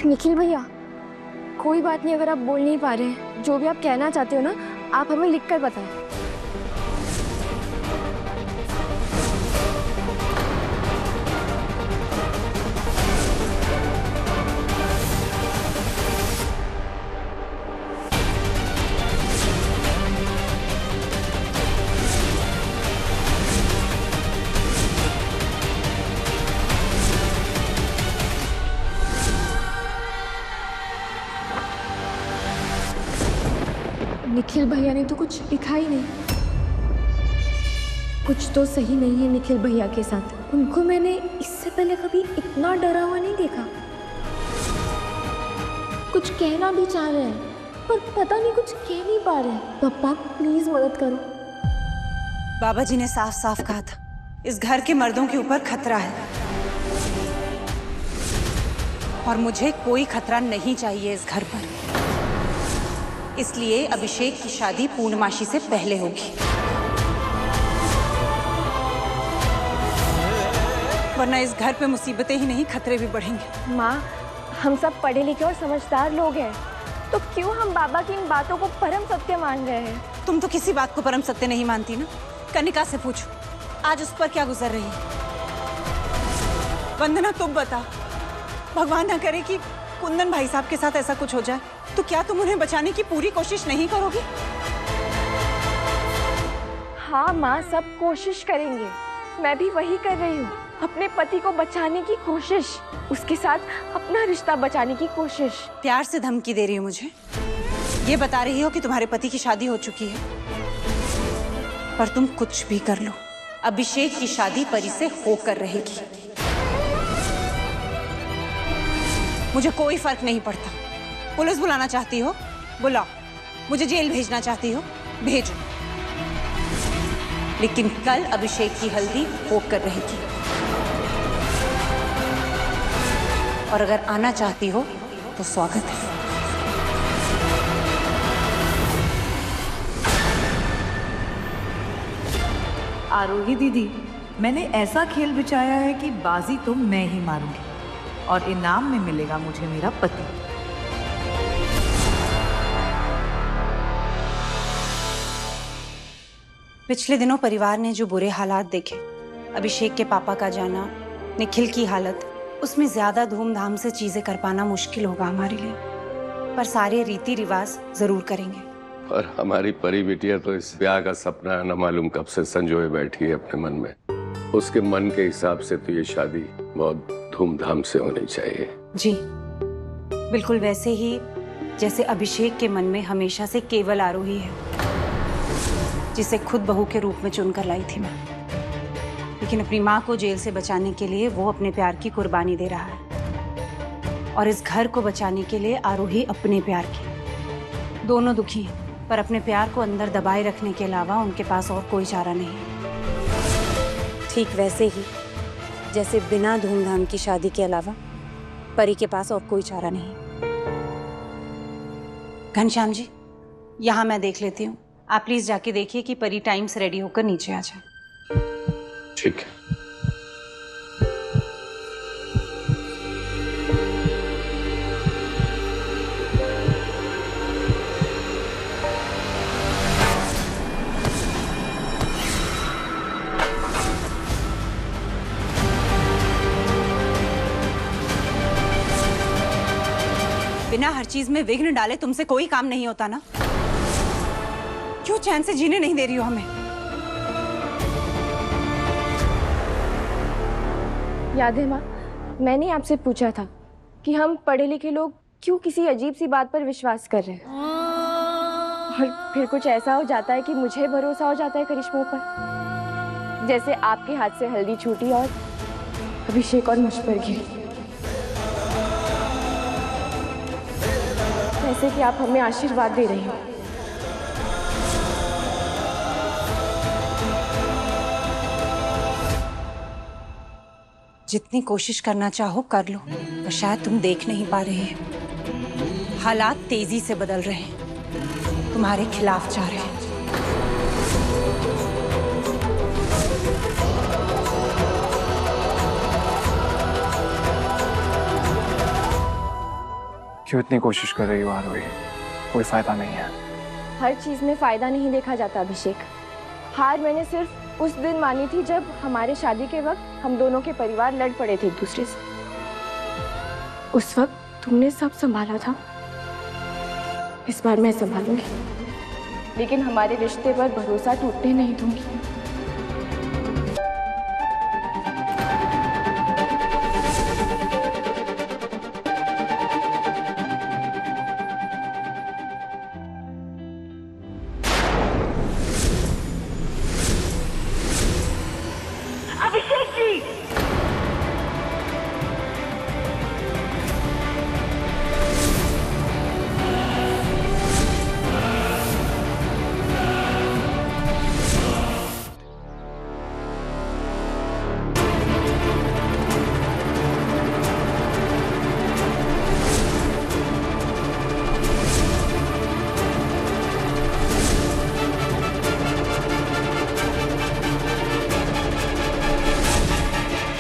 निखिल भैया, कोई बात नहीं, अगर आप बोल नहीं पा रहे हैं, जो भी आप कहना चाहते हो ना, आप हमें लिखकर बताएं। निखिल भैया ने तो कुछ लिखा ही नहीं। कुछ तो सही नहीं है निखिल भैया के साथ। उनको मैंने इससे पहले कभी इतना डरा हुआ नहीं देखा। कुछ कहना भी चाह रहे हैं पर पता नहीं कुछ कह नहीं पा रहे हैं। पापा प्लीज मदद करो। बाबा जी ने साफ साफ कहा था, इस घर के मर्दों के ऊपर खतरा है और मुझे कोई खतरा नहीं चाहिए इस घर पर। इसलिए अभिषेक की शादी पूर्णमासी से पहले होगी, वरना इस घर पे मुसीबतें ही नहीं खतरे भी बढ़ेंगे। माँ, हम सब पढ़े लिखे और समझदार लोग हैं, तो क्यों हम बाबा की इन बातों को परम सत्य मान रहे हैं? तुम तो किसी बात को परम सत्य नहीं मानती ना। कनिका से पूछो, आज उस पर क्या गुजर रही है। वंदना तुम बता, भगवान ना करे कि कुंदन भाई साहब के साथ ऐसा कुछ हो जाए, तो क्या तुम उन्हें बचाने की पूरी कोशिश नहीं करोगी? हाँ माँ, सब कोशिश करेंगे। मैं भी वही कर रही हूँ, अपने पति को बचाने की कोशिश, उसके साथ अपना रिश्ता बचाने की कोशिश। प्यार से धमकी दे रही हो मुझे? ये बता रही हो कि तुम्हारे पति की शादी हो चुकी है? पर तुम कुछ भी कर लो, अभिषेक की शादी परी से होकर रहेगी। मुझे कोई फर्क नहीं पड़ता। पुलिस बुलाना चाहती हो बुलाओ, मुझे जेल भेजना चाहती हो भेजो, लेकिन कल अभिषेक की हल्दी होकर रहेगी। और अगर आना चाहती हो तो स्वागत है। आरोही दीदी, मैंने ऐसा खेल बिछाया है कि बाजी तो मैं ही मारूंगी और इनाम में मिलेगा मुझे मेरा पति। पिछले दिनों परिवार ने जो बुरे हालात देखे, अभिषेक के पापा का जाना, निखिल की हालत, उसमें ज्यादा धूमधाम से चीजें कर पाना मुश्किल होगा हमारे लिए, पर सारे रीति रिवाज जरूर करेंगे। और हमारी परी बिटिया तो इस ब्याह का सपना न मालूम कब से संजोए बैठी है अपने मन में। उसके मन के हिसाब से तो ये शादी बहुत धूमधाम से होनी चाहिए। जी बिल्कुल वैसे ही जैसे अभिषेक के मन में हमेशा से केवल आरोही है, जिसे खुद बहू के रूप में चुनकर लाई थी मैं। लेकिन अपनी माँ को जेल से बचाने के लिए वो अपने प्यार की कुर्बानी दे रहा है, और इस घर को बचाने के लिए आरोही अपने प्यार की। दोनों दुखी हैं, पर अपने प्यार को अंदर दबाए रखने के अलावा उनके पास और कोई चारा नहीं है। ठीक वैसे ही जैसे बिना धूमधाम की शादी के अलावा परी के पास और कोई चारा नहीं। घनश्याम जी, यहाँ मैं देख लेती हूँ, आप प्लीज जाके देखिए कि परी टाइम से रेडी होकर नीचे आ जाए। ठीक है। बिना हर चीज में विघ्न डाले तुमसे कोई काम नहीं होता ना। क्यों चैन से जीने नहीं दे रही हो हमें? याद है माँ, मैंने आपसे पूछा था कि हम पढ़े लिखे लोग क्यों किसी अजीब सी बात पर विश्वास कर रहे हैं, और फिर कुछ ऐसा हो जाता है कि मुझे भरोसा हो जाता है करिश्मों पर, जैसे आपके हाथ से हल्दी छूटी और अभिषेक और मुझ पर गिरी। जैसे कि आप हमें आशीर्वाद दे रही हो। जितनी कोशिश करना चाहो कर लो, पर शायद तुम देख नहीं पा रहे हैं। हालात तेजी से बदल रहे हैं, तुम्हारे खिलाफ जा रहे हैं। क्यों इतनी कोशिश कर रही हो आरोही? कोई फायदा नहीं है। हर चीज में फायदा नहीं देखा जाता अभिषेक। हार मैंने सिर्फ उस दिन मानी थी जब हमारे शादी के वक्त हम दोनों के परिवार लड़ पड़े थे एक दूसरे से। उस वक्त तुमने सब संभाला था, इस बार मैं संभालूंगी, लेकिन हमारे रिश्ते पर भरोसा टूटने नहीं दूंगी।